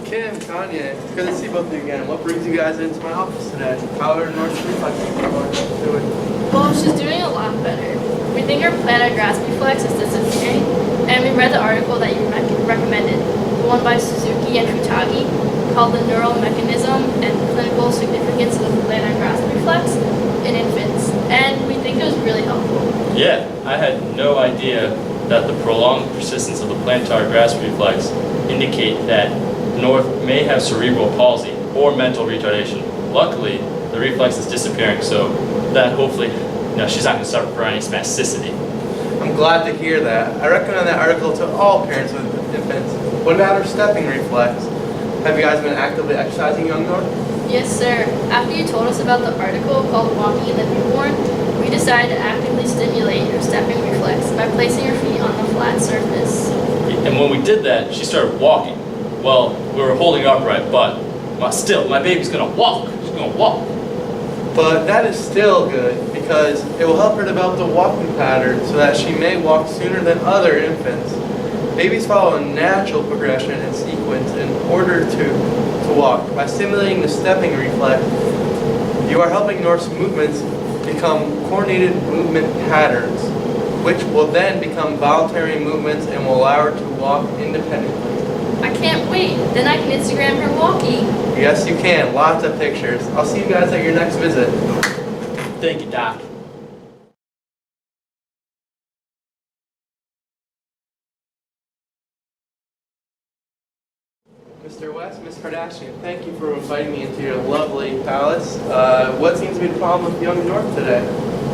Kim, Kanye, it's good to see both of you again. What brings you guys into my office today? How are North's reflexes doing? Well, she's doing a lot better. We think her plantar reflex is disappearing, and we read the article that you recommended, the one by Suzuki and Futagi, called The Neural Mechanism and Clinical Significance of the Plantar reflex in Infants, and we think it was really helpful. Yeah, I had no idea that the prolonged persistence of the plantar reflex indicate that North may have cerebral palsy or mental retardation. Luckily, the reflex is disappearing, so that hopefully, she's not going to suffer from any spasticity. I'm glad to hear that. I recommend that article to all parents with infants. What about her stepping reflex? Have you guys been actively exercising young North? Yes, sir. After you told us about the article called Walking in the Newborn, we decided to actively stimulate her stepping reflex by placing her feet on a flat surface. And when we did that, she started walking. Well, we were holding upright, but still, my baby's going to walk. She's going to walk. But that is still good because it will help her develop the walking pattern so that she may walk sooner than other infants. Babies follow a natural progression and sequence in order to walk. By stimulating the stepping reflex, you are helping North's movements become coordinated movement patterns, which will then become voluntary movements and will allow her to walk independently. I can't wait. Then I can Instagram her walking. Yes, you can. Lots of pictures. I'll see you guys at your next visit. Thank you, Doc. Mr. West, Ms. Kardashian, thank you for inviting me into your lovely palace. What seems to be the problem with young North today?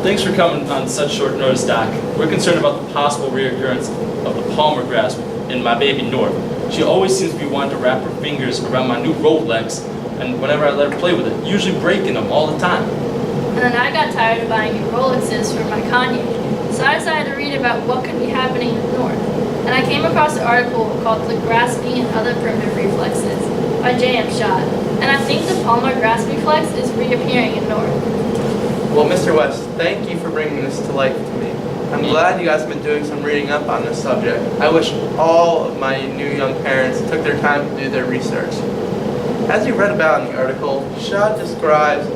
Thanks for coming on such short notice, Doc. We're concerned about the possible reoccurrence of the palmar grasp in my baby North. She always seems to be wanting to wrap her fingers around my new Rolex, and whenever I let her play with it, usually breaking them all the time. And then I got tired of buying new Rolexes for my Kanye, so I decided to read about what could be happening with North. And I came across an article called The Grasping and Other Primitive Reflexes by J.M. Schott, and I think the palmar grasp reflex is reappearing in North. Well, Mr. West, thank you for bringing this to life to me. I'm glad you guys have been doing some reading up on this subject. I wish all of my new young parents took their time to do their research. As you read about in the article, Schott describes,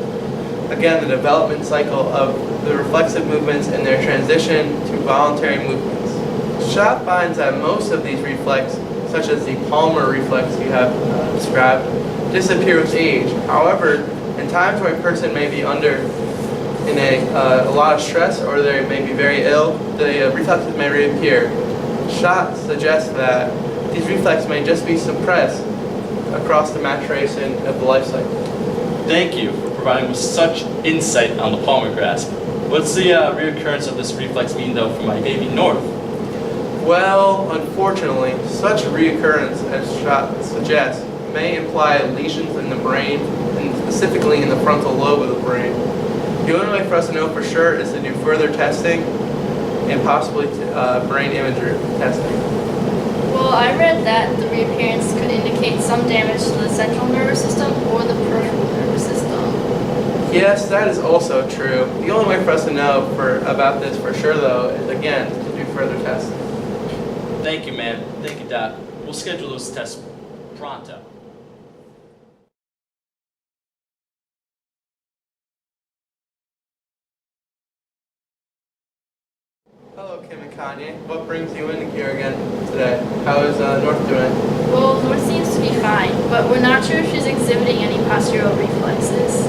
again, the development cycle of the reflexive movements and their transition to voluntary movements. Schott finds that most of these reflexes, such as the palmar reflex you have described, disappear with age. However, in times where a person may be under a lot of stress or they may be very ill, the reflexes may reappear. Schott suggests that these reflexes may just be suppressed across the maturation of the life cycle. Thank you for providing with such insight on the palmar grasp. What's the reoccurrence of this reflex mean, though, for my baby North? Well, unfortunately, such reoccurrence, as Schott suggests, may imply lesions in the brain, and specifically in the frontal lobe of the brain. The only way for us to know for sure is to do further testing and possibly brain imagery testing. Well, I read that the reappearance could indicate some damage to the central nervous system or the peripheral nervous system. Yes, that is also true. The only way for us to know about this for sure, though, is again to do further testing. Thank you, man. Thank you, Doc. We'll schedule those tests pronto. Hello, Kim and Kanye. What brings you in here again today? How is North doing? Well, North seems to be fine, but we're not sure if she's exhibiting any postural reflexes.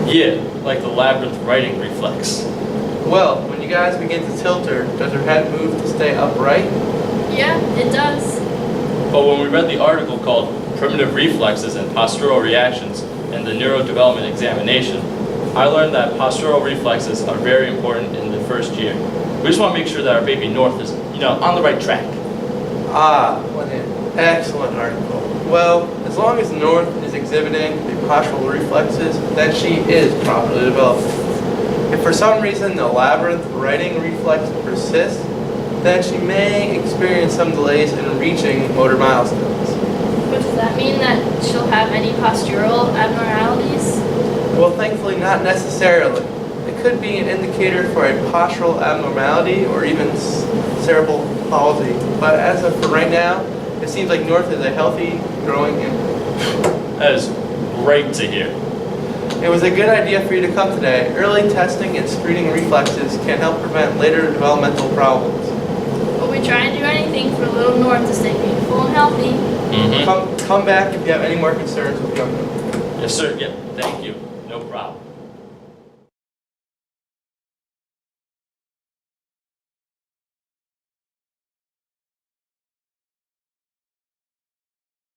Yeah, like the labyrinth writing reflex. Well, when you guys begin to tilt her, does her head move to stay upright? Yeah, it does. But when we read the article called Primitive Reflexes and Postural Reactions in the Neurodevelopmental Examination, I learned that postural reflexes are very important in the first year. We just want to make sure that our baby North is, on the right track. Ah, what an excellent article. Well, as long as North is exhibiting the postural reflexes, then she is properly developed. If for some reason the labyrinth writing reflex persists, then she may experience some delays in reaching motor milestones. But does that mean that she'll have any postural abnormalities? Well, thankfully not necessarily. It could be an indicator for a postural abnormality or even cerebral palsy. But as of for right now, it seems like North is a healthy, growing infant. That is great to hear. It was a good idea for you to come today. Early testing and screening reflexes can help prevent later developmental problems. But we try and do anything for little North to stay beautiful and healthy. Mm-hmm. Come back if you have any more concerns with young. Yes, sir. Yep. Thank you. No problem.